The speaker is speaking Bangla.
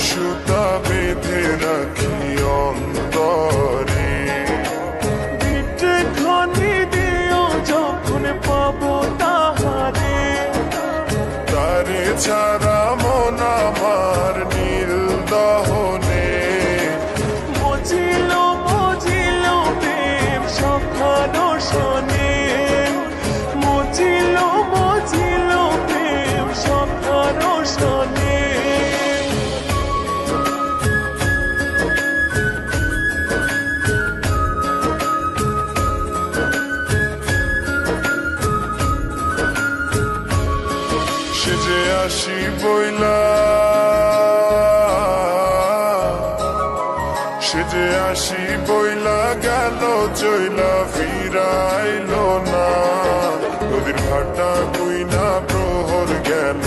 সুতা বেঁধে রাখি অন্তরে। বিটে খনি দিও যখন পাবো তাহারে, তারে ছাড়া মন আমার নীল দহনে। মজিল মজিল প্রেম সখার শনে, মজিল মজিল প্রেম সখার শনে। সেজে আসি বইলা, সেজে আসি বইলা গেল চইলা ফিরাইল না। নদীর ঘাটা কুইনা প্রহর গেল